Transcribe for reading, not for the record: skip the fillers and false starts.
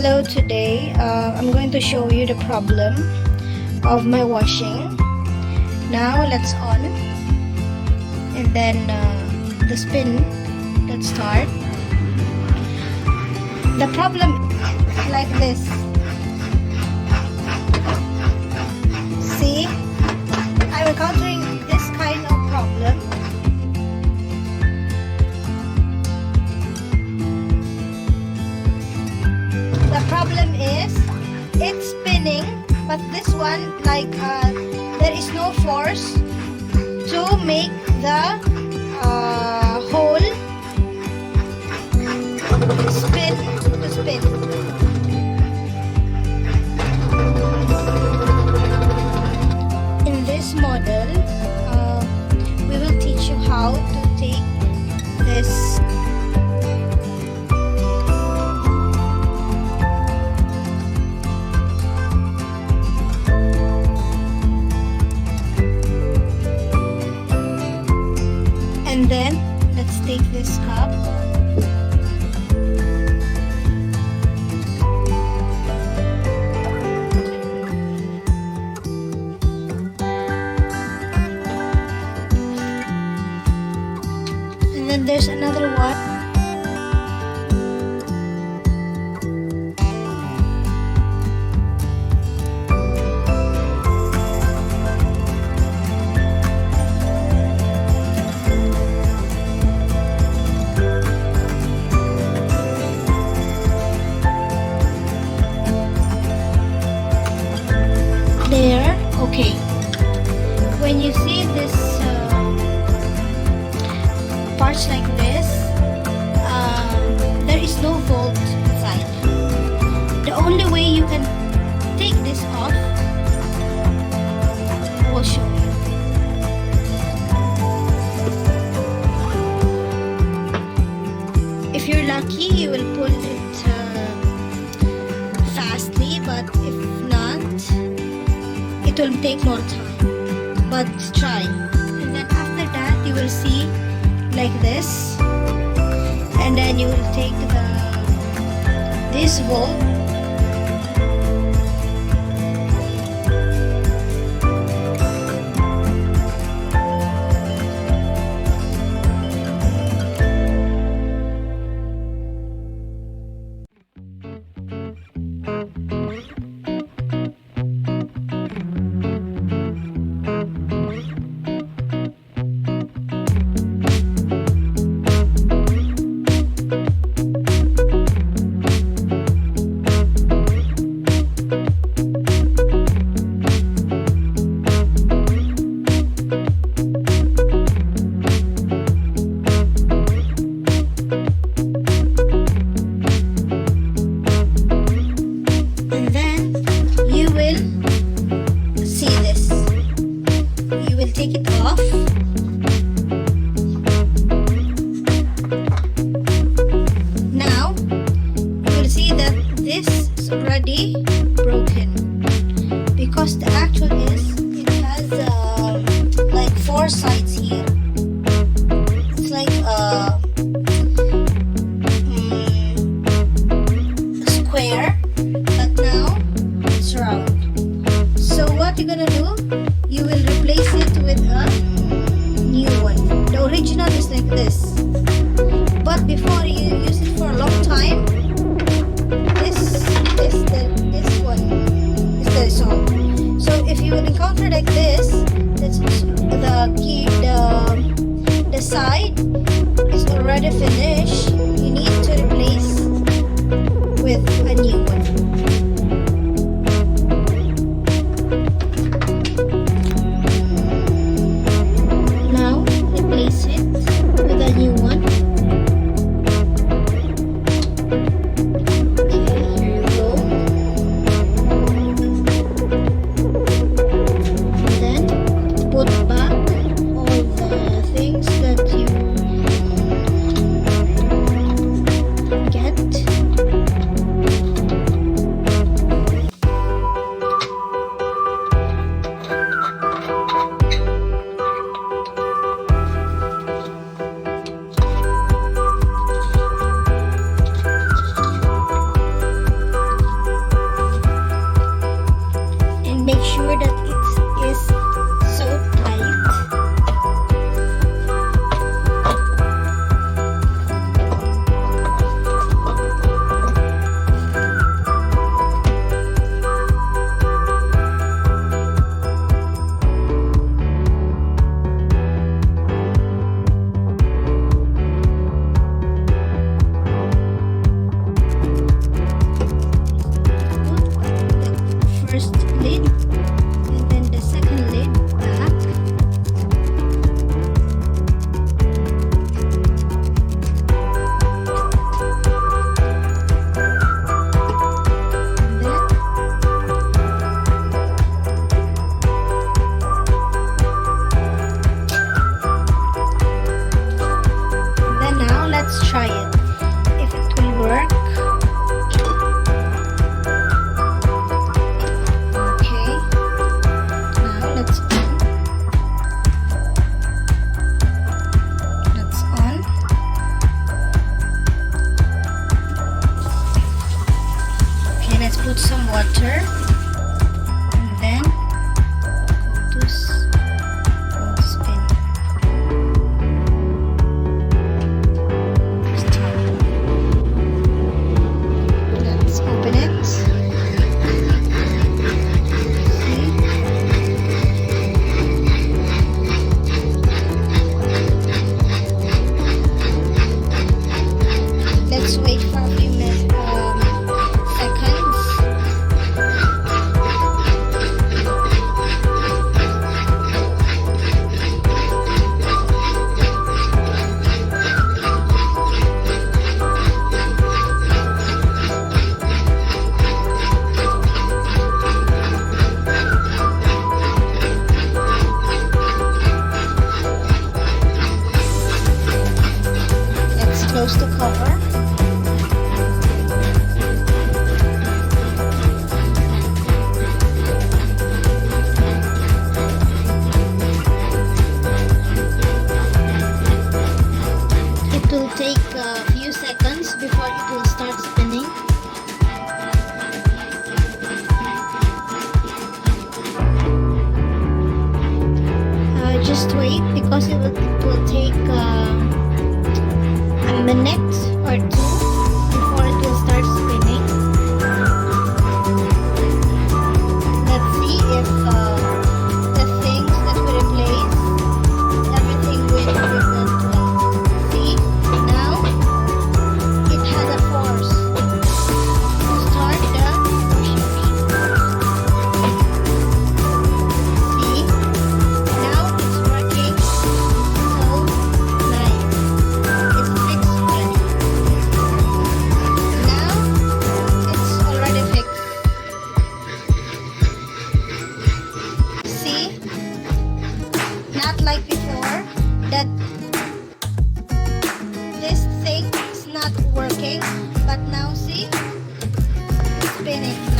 Hello, today I'm going to show you the problem of my washing. Now let's on, and then the spin. Let's start. The problem is like this. See, I'm encountering this kind of problem. The problem is it's spinning, but this one, like there is no force to make the hole spin to spin. In this model, we will teach you how to take this and then let's take this cup and then there's another one. There, okay. When you see this parts like this, there is no bolt inside. The only way you can take this off, I will show you. If you're lucky, you will pull it fastly, but if not, it will take more time, but try. And then after that you will see like this, and then you will take this bolt take it off. Now you will see that this is already broken, because the actual is it has like 4 sides here. It's like a square, but now it's round. So what you're gonna do, you will replace it with a new one. The original is like this, but before you use it for a long time, this one is the song. So if you will encounter like this, that's the key, the side is already finished. You need to replace with a new one. let's try it. If it will work. Okay. Now let's on. Let's on. Okay, let's put some water. And then go to spin. Let's open it. See? Let's wait for a few minutes, seconds. Let's close the cover. It will take a few seconds before it will start spinning. Just wait because it will take a minute or two before it will start spinning. Let's see if the things that we replace, everything will see. Now it has a force to start the pushers. See, now it's working so nice. It's fixed already. Now it's already fixed. See, not like before that this thing is not working, but now see, it's spinning.